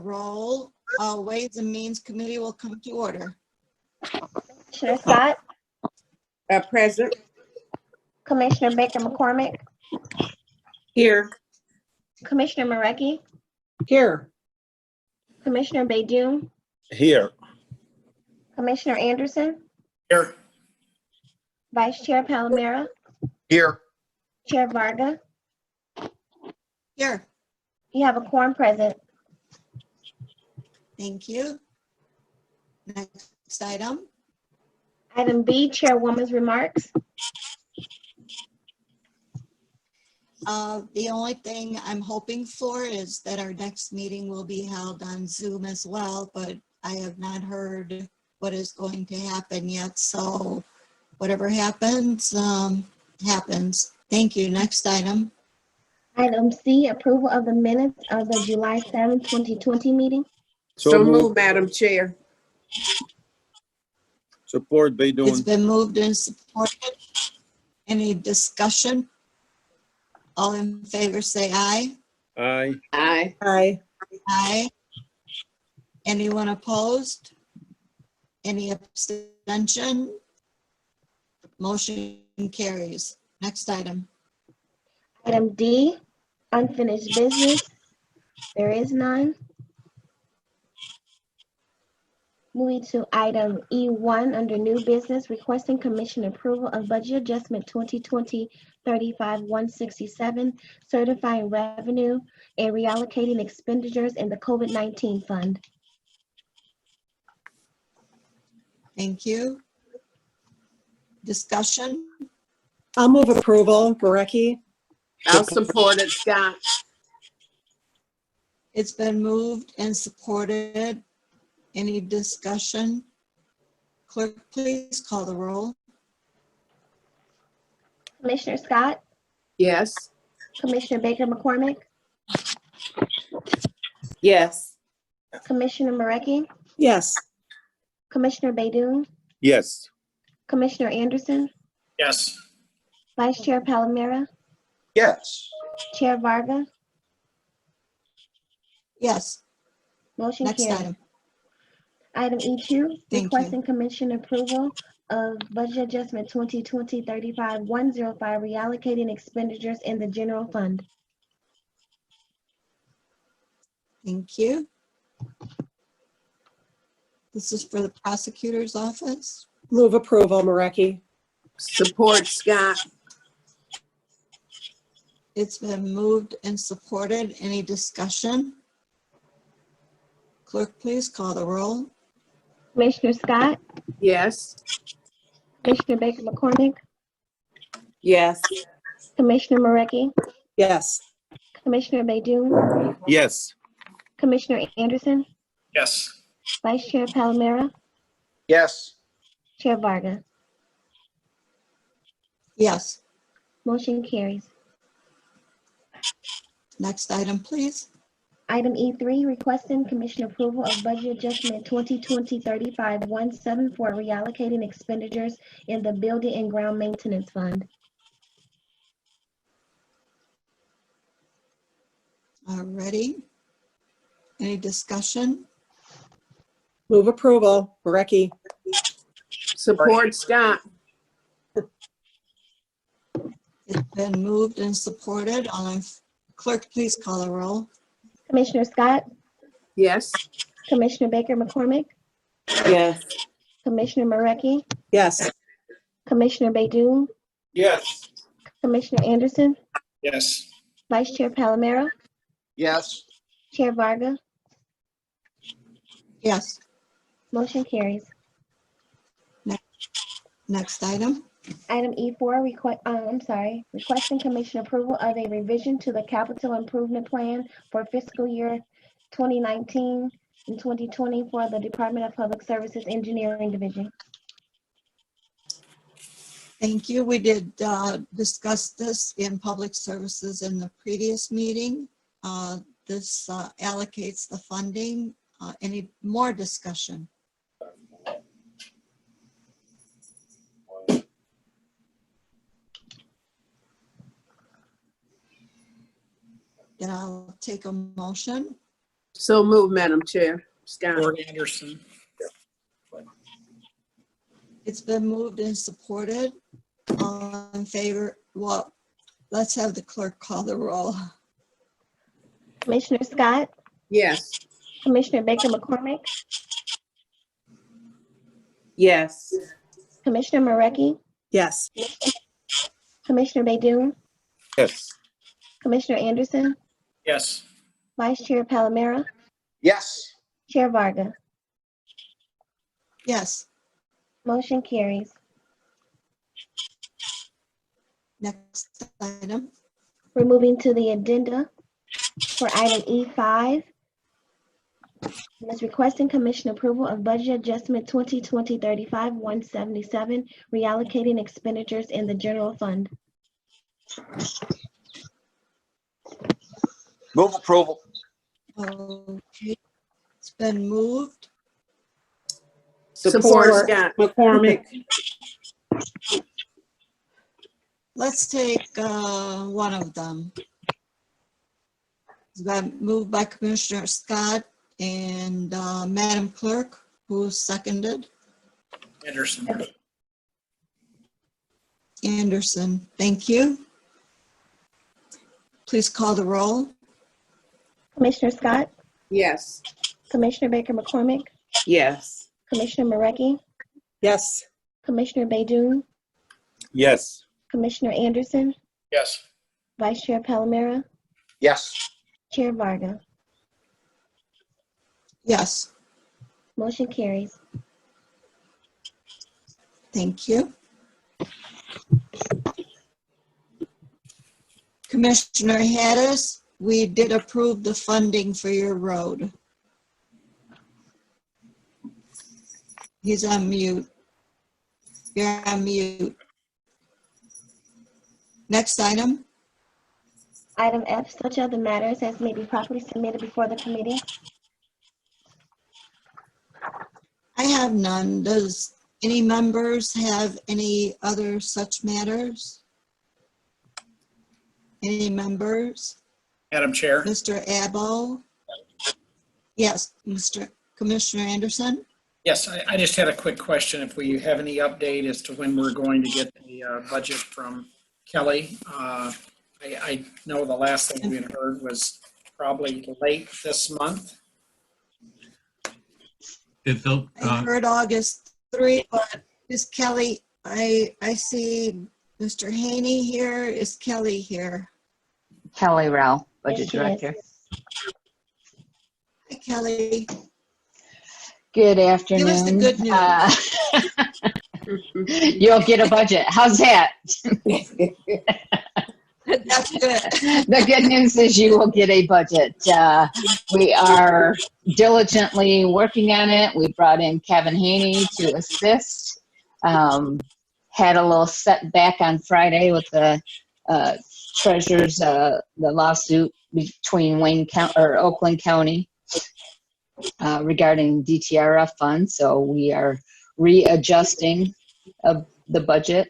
roll. Ways and Means Committee will come to order. Commissioner Scott, Present. Commissioner Baker McCormick, Here. Commissioner Marecki, Here. Commissioner Baydun, Here. Commissioner Anderson, Here. Vice Chair Palomera, Here. Chair Varga. Here, You have a quorum present. thank you. Next item. Item B, Chairwoman's remarks. The only thing I'm hoping for is that our next meeting will be held on Zoom as well, but I have not heard what is going to happen yet. So whatever happens, happens. Thank you. Next item. Item C, approval of the minutes of the July 7, 2020 meeting. So moved, Madam Chair. Support It's Baydun. been moved and supported. Any discussion? All in favor say aye. Aye. Aye. Aye. Aye. Anyone opposed? Any abstention? Motion carries. Next item. Item D, unfinished business. There is none. Moving to item E1 under new business, requesting commission approval of budget adjustment 2020-35-167, certifying revenue and reallocating expenditures in the COVID-19 fund. Thank you. Discussion? I'll move approval. Marecki? I'll support it, Scott. It's been moved and supported. Any discussion? Clerk, please call the roll. Commissioner Scott, Yes. Commissioner Baker McCormick, Yes. Commissioner Marecki, Yes. Commissioner Baydun, Yes. Commissioner Anderson, Yes. Vice Chair Palomera, Yes. Chair Varga. Yes, Motion next carries. item. Item E2, Thank requesting commission approval of budget adjustment 2020-35-105, reallocating expenditures in the general fund. Thank you. This is for the prosecutor's office. Move approval. Marecki? Support, Scott. It's been moved and supported. Any discussion? Clerk, please call the roll. Commissioner Scott, Yes. Commissioner Baker McCormick, Yes. Commissioner Marecki, Yes. Commissioner Baydun, Yes. Commissioner Anderson, Yes. Vice Chair Palomera, Yes. Chair Varga. Yes, Motion carries. next item, please. Item E3, requesting commission approval of budget adjustment 2020-35-174, reallocating expenditures in the building and ground maintenance fund. Alrighty. Any discussion? Move approval. Marecki? Support, Scott. It's been moved and supported. Clerk, please call the roll. Commissioner Scott, Yes. Commissioner Baker McCormick, Yes. Commissioner Marecki, Yes. Commissioner Baydun, Yes. Commissioner Anderson, Yes. Vice Chair Palomera, Yes. Chair Varga. Yes, Motion carries. next item. Item E4, requesting commission approval of a revision to the capital improvement plan for fiscal year 2019 and 2020 for the Department of Public Services Engineering Division. Thank you. We did discuss this in public services in the previous meeting. This allocates the funding. Any more discussion? Then I'll take a motion. So move, Madam Chair. Scott. Support Anderson. It's been moved and supported. All in favor? Well, let's have the clerk call the roll. Commissioner Scott, Yes. Commissioner Baker McCormick, Yes. Commissioner Marecki, Yes. Commissioner Baydun, Yes. Commissioner Anderson, Yes. Vice Chair Palomera, Yes. Chair Varga. Yes, Motion carries. next item. We're moving to the addenda for item E5. It's requesting commission approval of budget adjustment 2020-35-177, reallocating expenditures in the general fund. Move approval. Okay, it's been moved. Support Scott. McCormick. Let's take one of them. It's been moved by Commissioner Scott and Madam Clerk, who seconded? Anderson. Anderson, thank you. Please call the roll. Commissioner Scott, Yes. Commissioner Baker McCormick, Yes. Commissioner Marecki, Yes. Commissioner Baydun, Yes. Commissioner Anderson, Yes. Vice Chair Palomera, Yes. Chair Varga. Yes, Motion carries. thank you. Commissioner Hattis, we did approve the funding for your road. He's on mute. You're on mute. Next item. Item F, such other matters as may be properly submitted before the committee. I have none. Does any members have any other such matters? Any members? Madam Chair, Mr. Abbo? Yes, Mr. Commissioner Anderson? yes, I just had a quick question. If we have any update as to when we're going to get the budget from Kelly. I know the last thing we had heard was probably late this month. If they'll, I heard August 3, but is Kelly, I see Mr. Haney here. Is Kelly here? Kelly Rao, Budget Yes, she is. Director. Hi, Kelly. Good afternoon. Give us the good news. You'll get a budget. How's that? That's good. The good news is you will get a budget. We are diligently working on it. We brought in Kevin Haney to assist. Had a little setback on Friday with the treasurer's, the lawsuit between Wayne County or Oakland County regarding DTRF funds. So we are readjusting the budget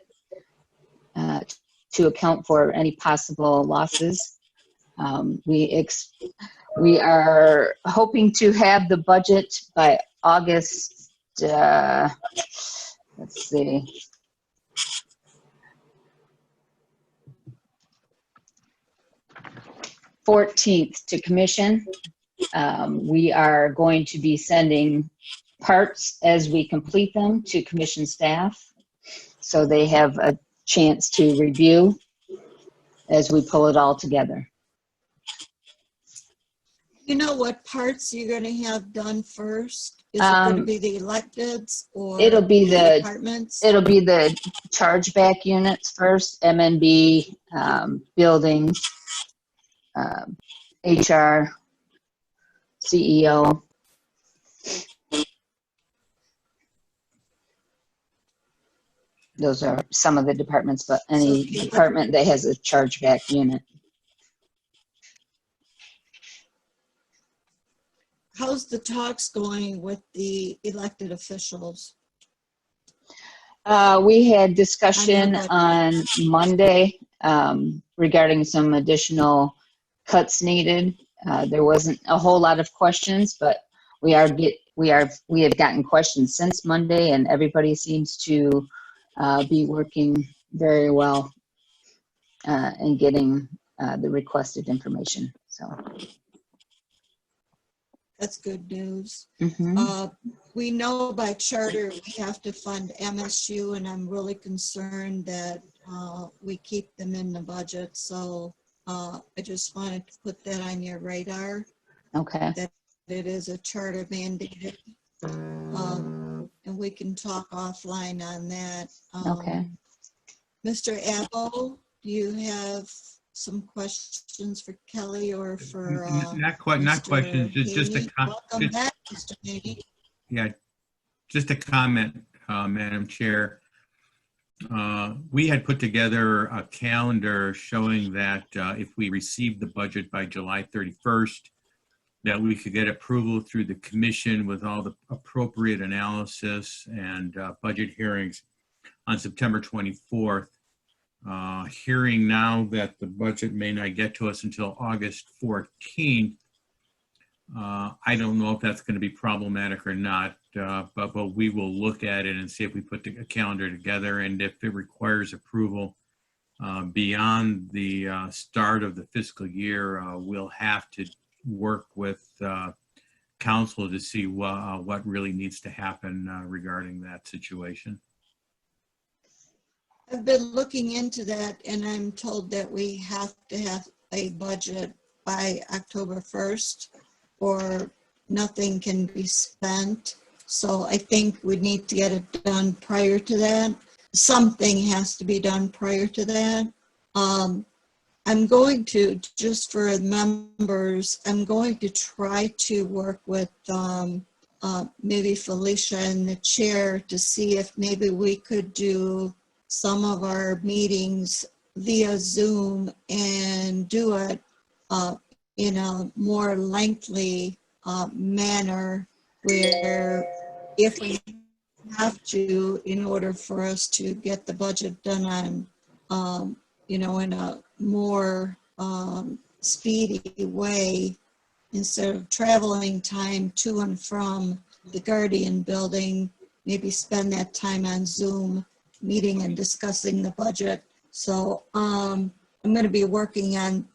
to account for any possible losses. We are hoping to have the budget by August, let's see, 14th to commission. We are going to be sending parts as we complete them to commission staff, so they have a chance to review as we pull it all together. You know what parts you're going to have done first? Is it going to be the electeds or It'll be the departments? chargeback units first, MNB, buildings, HR, CEO. Those are some of the departments, but any Okay. department that has a chargeback unit. How's the talks going with the elected officials? We had discussion budget. on Monday regarding some additional cuts needed. There wasn't a whole lot of questions, but we have gotten questions since Monday, and everybody seems to be working very well in getting the requested information. So, That's good news. mhm. We know by charter we have to fund MSU, and I'm really concerned that we keep them in the budget. So I just wanted to put that on your radar, Okay. that it is a charter mandated. And we can talk offline on that. Okay. Mr. Abbo, do you have some questions for Kelly or for? Not Mr. questions, just a Haney? Welcome back, Mr. Haney. yeah, just a comment, Madam Chair. We had put together a calendar showing that if we received the budget by July 31st, that we could get approval through the commission with all the appropriate analysis and budget hearings on September 24th. Hearing now that the budget may not get to us until August 14th, I don't know if that's going to be problematic or not, but we will look at it and see if we put a calendar together, and if it requires approval beyond the start of the fiscal year, we'll have to work with council to see what really needs to happen regarding that situation. I've been looking into that, and I'm told that we have to have a budget by October 1st or nothing can be spent. So I think we need to get it done prior to that. Something has to be done prior to that. I'm going to, just for members, I'm going to try to work with maybe Felicia and the chair to see if maybe we could do some of our meetings via Zoom and do it in a more lengthy manner, where if we have to, in order for us to get the budget done on, in a more speedy way, instead of traveling time to and from the Guardian building, maybe spend that time on Zoom meeting and discussing the budget. So I'm going to be working on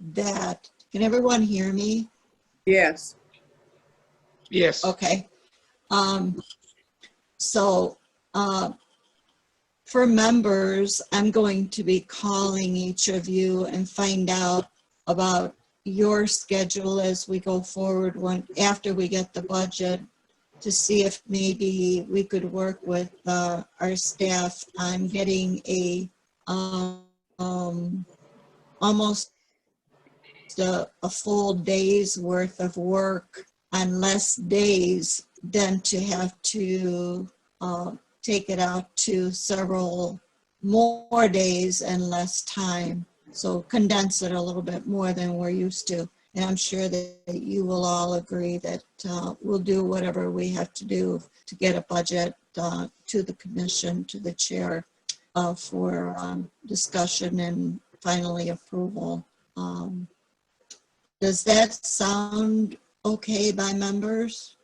that. Can everyone hear me? Yes. Yes. Okay. For members, I'm going to be calling each of you and find out about your schedule as we go forward after we get the budget, to see if maybe we could work with our staff on getting a almost a full day's worth of work on less days than to have to take it out to several more days and less time. So condense it a little bit more than we're used to. And I'm sure that you will all agree that we'll do whatever we have to do to get a budget to the commission, to the chair for discussion and finally approval. Does that sound okay by members?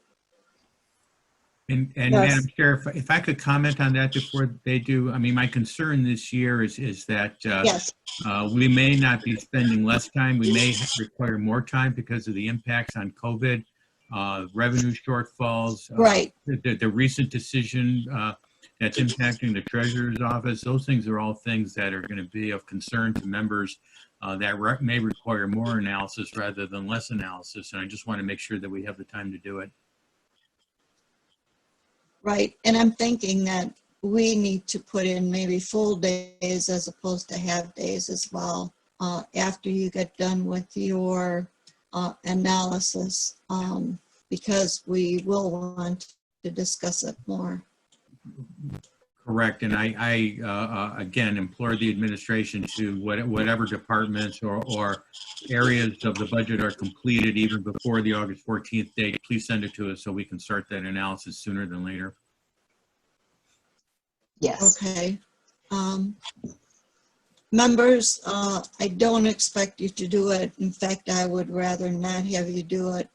And Yes. Madam Chair, if I could comment on that before they do, I mean, my concern this year is that Yes, we may not be spending less time. We may require more time because of the impacts on COVID, revenue shortfalls. right. The recent decision that's impacting the treasurer's office. Those things are all things that are going to be of concern to members that may require more analysis rather than less analysis. And I just want to make sure that we have the time to do it. Right, and I'm thinking that we need to put in maybe full days as opposed to half days as well, after you get done with your analysis, because we will want to discuss it more. Correct. And I again, implore the administration to whatever departments or areas of the budget are completed even before the August 14th date, please send it to us so we can start that analysis sooner than later. Yes. Okay. Members, I don't expect you to do it. In fact, I would rather not have you do it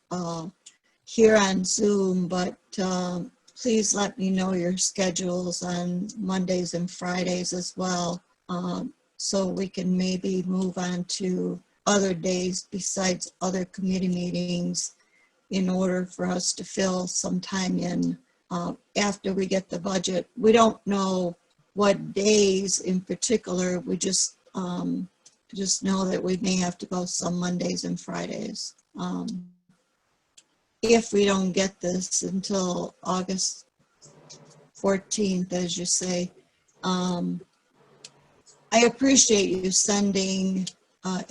here on Zoom, but please let me know your schedules on Mondays and Fridays as well, so we can maybe move on to other days besides other committee meetings in order for us to fill some time in after we get the budget. We don't know what days in particular. We just know that we may have to go some Mondays and Fridays. If we don't get this until August 14th, as you say. I appreciate you sending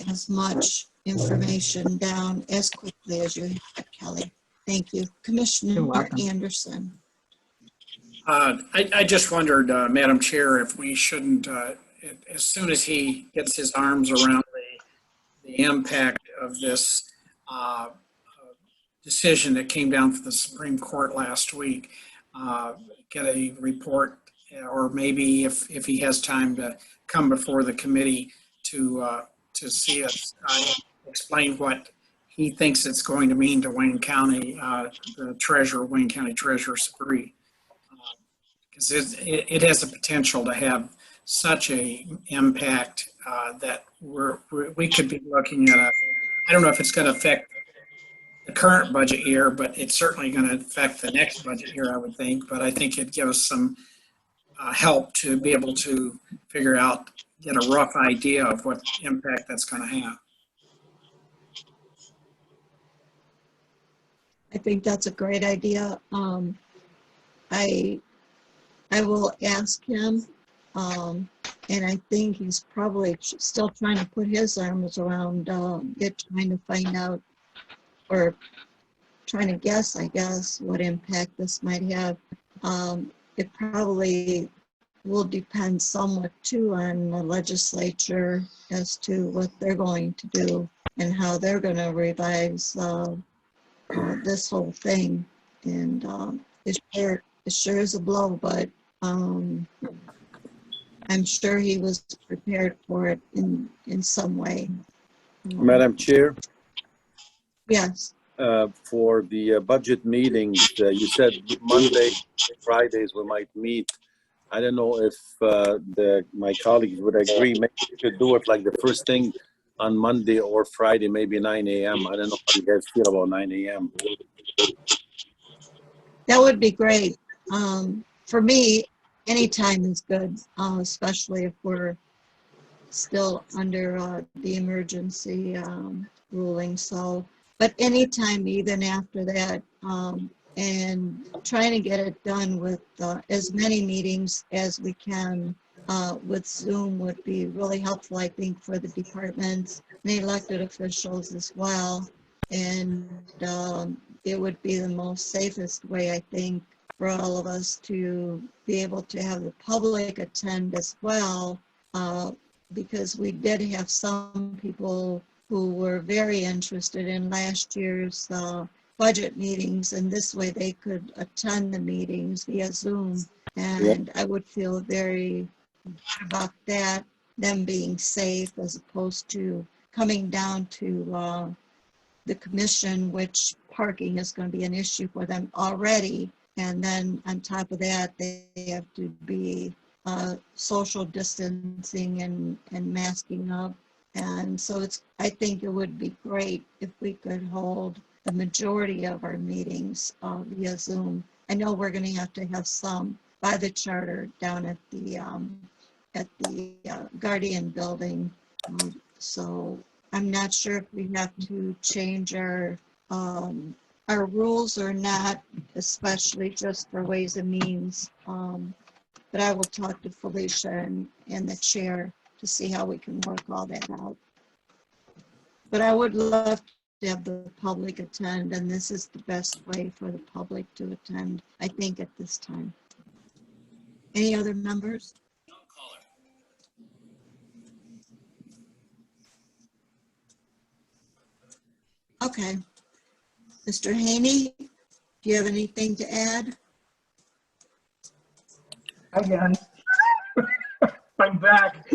as much information down as quickly as you have, Kelly. Thank you. Commissioner Anderson. I just wondered, Madam Chair, if we shouldn't, as soon as he gets his arms around the impact of this decision that came down from the Supreme Court last week, get a report, or maybe if he has time to come before the committee to see us explain what he thinks it's going to mean to Wayne County, the treasurer, Wayne County Treasurer Spree. Because it has the potential to have such a impact that we could be looking at I don't know if it's going to affect the current budget year, but it's certainly going to affect the next budget year, I would think. But I think it'd give us some help to be able to figure out, get a rough idea of what impact that's going to have. I think that's a great idea. I will ask him, and I think he's probably still trying to put his arms around trying to find out, or trying to guess, I guess, what impact this might have. It probably will depend somewhat too on the legislature as to what they're going to do and how they're going to revise this whole thing. And it sure is a blow, but I'm sure he was prepared for it in some way. Madam Chair, Yes. for the budget meetings, you said Monday, Fridays we might meet. I don't know if my colleagues would agree. Maybe we should do it like the first thing on Monday or Friday, maybe 9 a.m. I don't know how you guys feel about 9 a.m. That would be great. For me, any time is good, especially if we're still under the emergency ruling. So, but anytime, even after that, and trying to get it done with as many meetings as we can with Zoom would be really helpful, I think, for the departments and the elected officials as well. And it would be the most safest way, I think, for all of us to be able to have the public attend as well, because we did have some people who were very interested in last year's budget meetings, and this way they could attend the meetings via Zoom. And I would feel very good about that, them being safe as opposed to coming down to the commission, which parking is going to be an issue for them already. And then on top of that, they have to be social distancing and masking up. And so I think it would be great if we could hold the majority of our meetings via Zoom. I know we're going to have some by the charter down at the Guardian building. So I'm not sure if we have to change our rules or not, especially just for Ways and Means. But I will talk to Felicia and the chair to see how we can work all that out. But I would love to have the public attend, and this is the best way for the public to attend, I think, at this time. Any other members? Okay. Mr. Haney, do you have anything to add? Hi, guys. I'm back.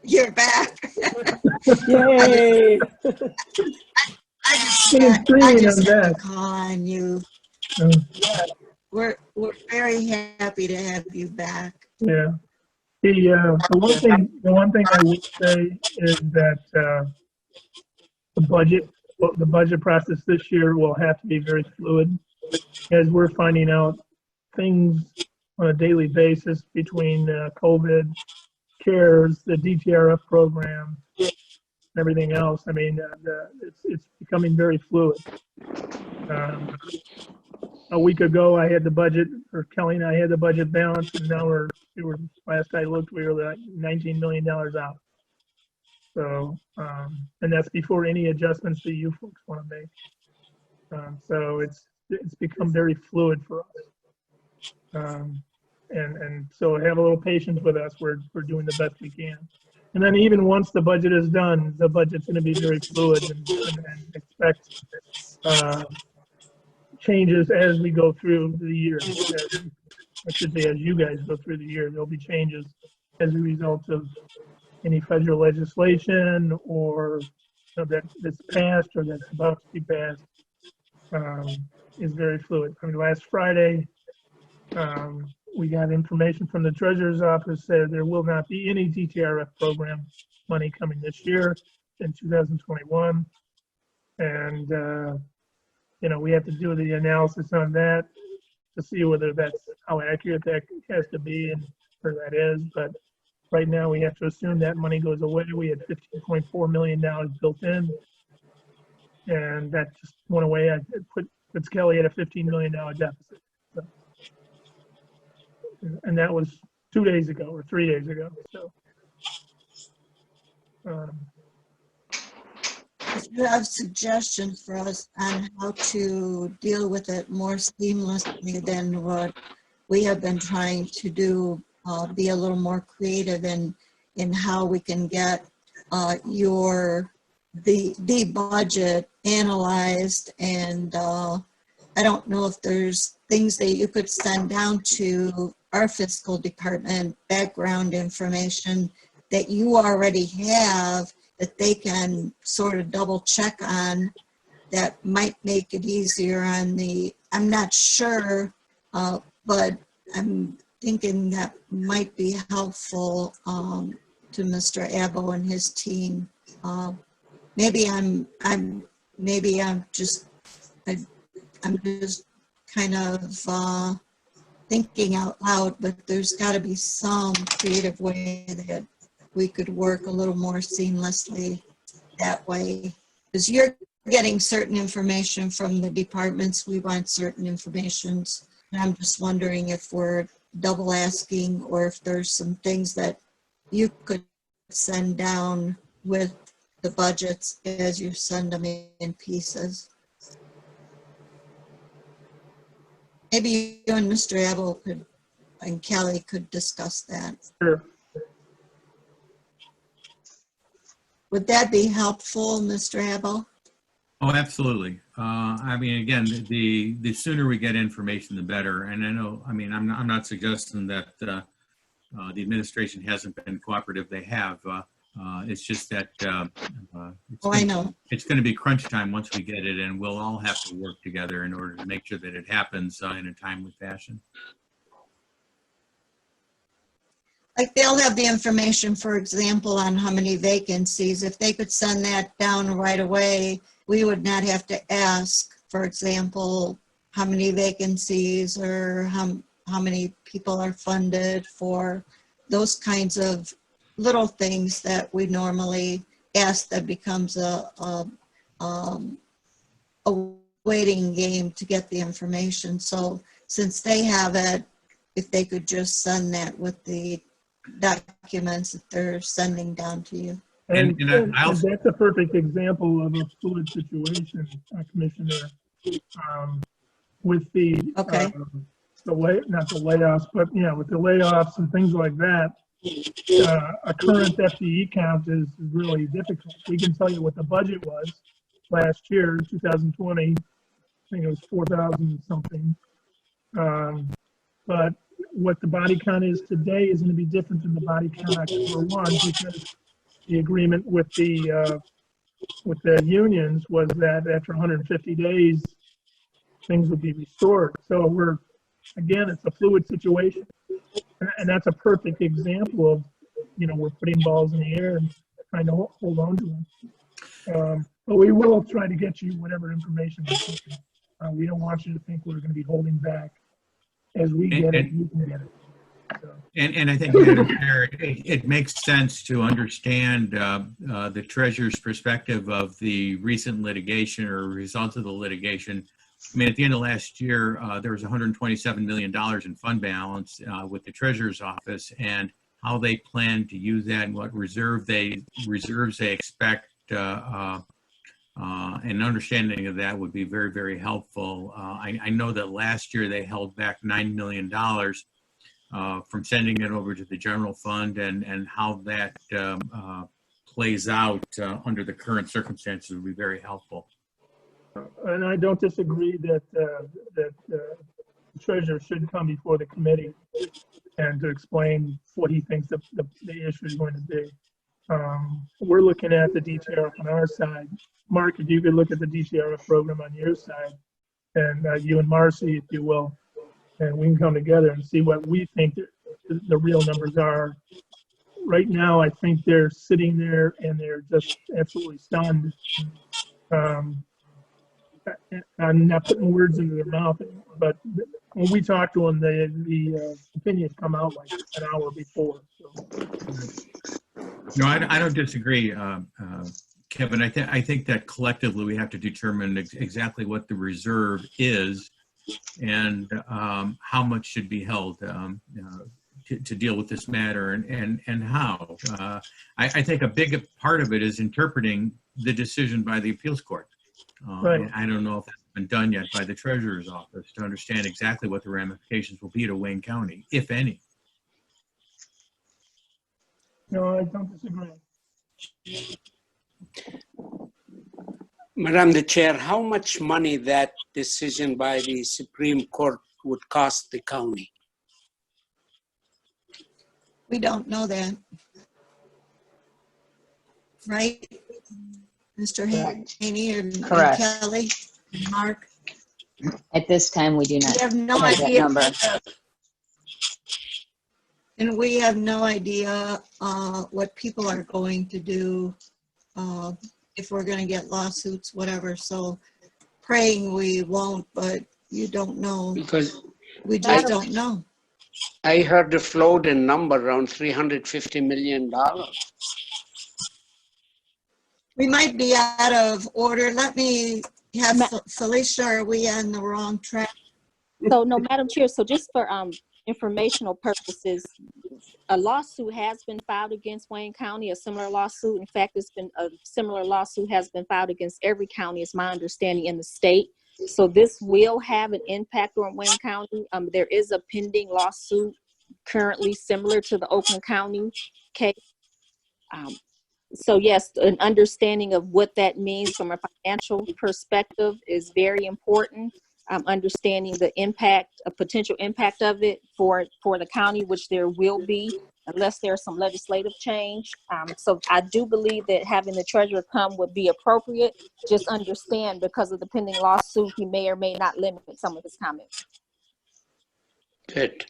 You're back. Yay! I just Seeing had I'm to back. call on you. Um, We're very happy to have you back. Yeah. The one thing I would say is that the budget process this year will have to be very fluid, as we're finding out things on a daily basis between COVID, CARES, the DTRF program, and everything else. I mean, it's becoming very fluid. A week ago, I had the budget, or Kelly and I had the budget balanced, and now last I looked, we were like $19 million out. So, and that's before any adjustments that you folks want to make. So it's become very fluid for us. And so have a little patience with us. We're doing the best we can. And then even once the budget is done, the budget's going to be very fluid and expect changes as we go through the year. I should say, as you guys go through the year, there'll be changes as a result of any federal legislation or that's passed or that's about to be passed. Is very fluid. I mean, last Friday, we got information from the Treasurer's Office that there will not be any DTRF program money coming this year in 2021. And, we have to do the analysis on that to see whether that's how accurate that has to be and where that is. But right now, we have to assume that money goes away. We had $15.4 million built in, and that just went away. I puts Kelly at a $15 million deficit. So, and that was 2 days ago or 3 days ago. So, If you have suggestions for us on how to deal with it more seamlessly than what we have been trying to do, be a little more creative in how we can get the budget analyzed, and I don't know if there's things that you could send down to our fiscal department, background information that you already have that they can sort of double check on, that might make it easier on I'm not sure, but I'm thinking that might be helpful to Mr. Abbo and his team. Maybe I'm just kind of thinking out loud, but there's got to be some creative way that we could work a little more seamlessly that way. Because you're getting certain information from the departments, we want certain informations. And I'm just wondering if we're double asking, or if there's some things that you could send down with the budgets as you send them in pieces. Maybe you and Mr. Abel and Kelly could discuss that. sure. Would that be helpful, Mr. Abel? Oh, absolutely. I mean, again, the sooner we get information, the better. And I know, I mean, I'm not suggesting that the administration hasn't been cooperative. They have. It's just that I know. it's going to be crunch time once we get it, and we'll all have to work together in order to make sure that it happens in a timely fashion. Like, they'll have the information, for example, on how many vacancies. If they could send that down right away, we would not have to ask, for example, how many vacancies or how many people are funded for those kinds of little things that we normally ask. That becomes a waiting game to get the information. So since they have it, if they could just send that with the documents that they're sending down to you. And, And I also- that's a perfect example of a fluid situation, Commissioner. With the, Okay. not the layoffs, but yeah, with the layoffs and things like that, a current FTE count is really difficult. We can tell you what the budget was last year, 2020. I think it was 4,000 something. But what the body count is today is going to be different than the body count October 1, because the agreement with the unions was that after 150 days, things would be restored. So again, it's a fluid situation. And that's a perfect example of, we're putting balls in the air and trying to hold on to them. But we will try to get you whatever information we can. We don't want you to think we're going to be holding back. As we get it, you can get it. So. And I think, Madam Chair, it makes sense to understand the treasurer's perspective of the recent litigation or results of the litigation. I mean, at the end of last year, there was $127 million in fund balance with the treasurer's office, and how they plan to use that and what reserves they expect. An understanding of that would be very, very helpful. I know that last year they held back $9 million from sending it over to the general fund, and how that plays out under the current circumstances would be very helpful. And I don't disagree that the treasurer should come before the committee and to explain what he thinks the issue is going to be. We're looking at the DTRF on our side. Mark, if you could look at the DTRF program on your side, and you and Marcy, if you will, and we can come together and see what we think the real numbers are. Right now, I think they're sitting there and they're just absolutely stunned. I'm not putting words into their mouth, but when we talk to them, the opinions come out like an hour before. So. No, I don't disagree, Kevin. I think that collectively we have to determine exactly what the reserve is and how much should be held to deal with this matter, and how. I think a big part of it is interpreting the decision by the appeals court. Right. I don't know if that's been done yet by the treasurer's office to understand exactly what the ramifications will be to Wayne County, if any. No, I don't disagree. Madam the Chair, how much money that decision by the Supreme Court would cost the county? We don't know that. Right? Mr. Haney and Correct. Kelly, and Mark? At this time, we do not We have no have that idea. number. And we have no idea what people are going to do, if we're going to get lawsuits, whatever. So praying we won't, but you don't know. Because We just don't know. I heard the floating number around $350 million. We might be out of order. Let me have Felicia, are we on the wrong track? So no, Madam Chair, so just for informational purposes, a lawsuit has been filed against Wayne County, a similar lawsuit. In fact, a similar lawsuit has been filed against every county, is my understanding, in the state. So this will have an impact on Wayne County. There is a pending lawsuit currently similar to the Oakland County case. So yes, an understanding of what that means from a financial perspective is very important. Understanding the impact, a potential impact of it for the county, which there will be, unless there's some legislative change. So I do believe that having the treasurer come would be appropriate. Just understand, because of the pending lawsuit, he may or may not limit some of his comments. Good.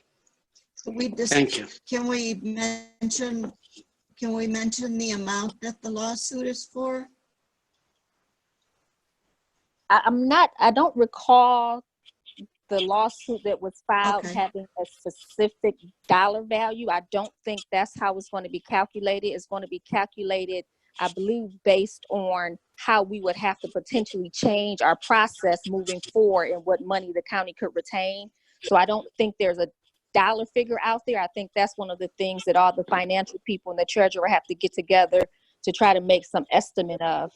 Thank you. Can we mention the amount that the lawsuit is for? I don't recall the lawsuit that was filed Okay. having a specific dollar value. I don't think that's how it's going to be calculated. It's going to be calculated, I believe, based on how we would have to potentially change our process moving forward and what money the county could retain. So I don't think there's a dollar figure out there. I think that's one of the things that all the financial people and the treasurer have to get together to try to make some estimate of.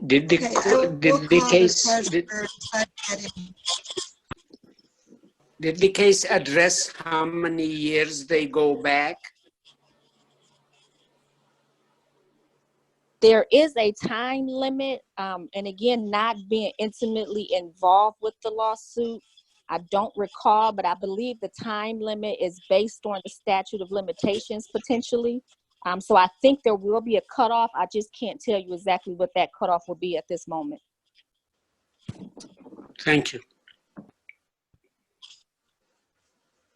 Did the case address how many years they go back? There is a time limit, and again, not being intimately involved with the lawsuit, I don't recall, but I believe the time limit is based on the statute of limitations potentially. So I think there will be a cutoff. I just can't tell you exactly what that cutoff will be at this moment. Thank you.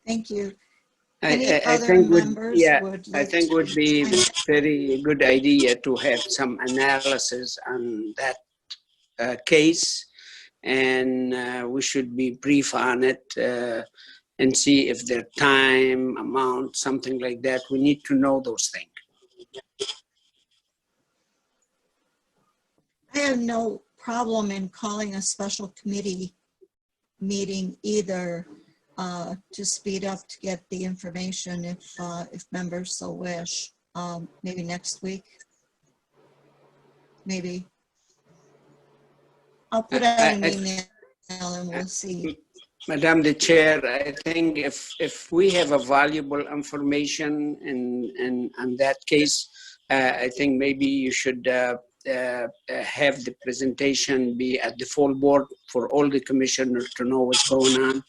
Thank you. I Any other think members would I like think to would be chime in? very good idea to have some analysis on that case, and we should be brief on it and see if their time, amount, something like that. We need to know those things. I have no problem in calling a special committee meeting either to speed up to get the information if members so wish. Maybe next week. Maybe. I'll put out an email and we'll see. Madam the Chair, I think if we have a valuable information in that case, I think maybe you should have the presentation be at the full board for all the commissioners to know what's going on.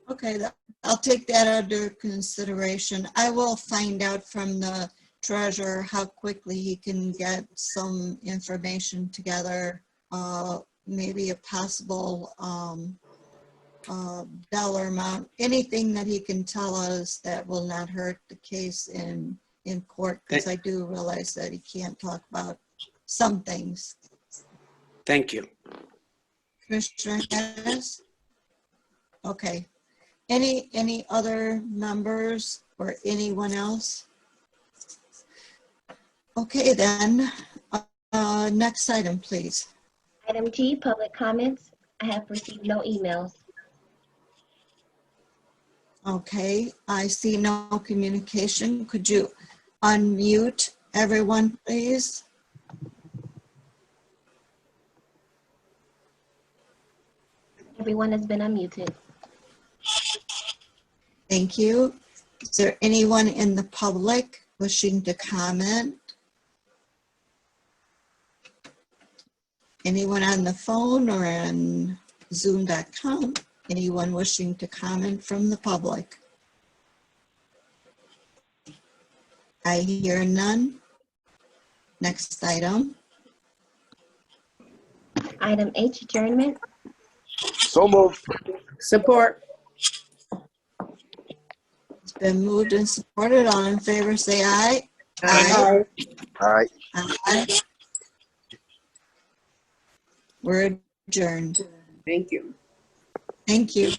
Okay, I'll take that under consideration. I will find out from the treasurer how quickly he can get some information together, maybe a possible dollar amount, anything that he can tell us that will not hurt the case in court, because I do realize that he can't talk about some things. Thank you. Commissioner Hedges? Okay. Any other members or anyone else? Okay, then, next item, please. Item G, public comments. I have received no emails. Okay, I see no communication. Could you unmute everyone, please? Everyone has been unmuted. Thank you. Is there anyone in the public wishing to comment? Anyone on the phone or on Zoom.com? Anyone wishing to comment from the public? I hear none. Next item. Item H, adjournment. So moved. Support. It's been moved and supported. All in favor, say aye. Aye. Aye. Aye. We're adjourned. Thank you. Thank you.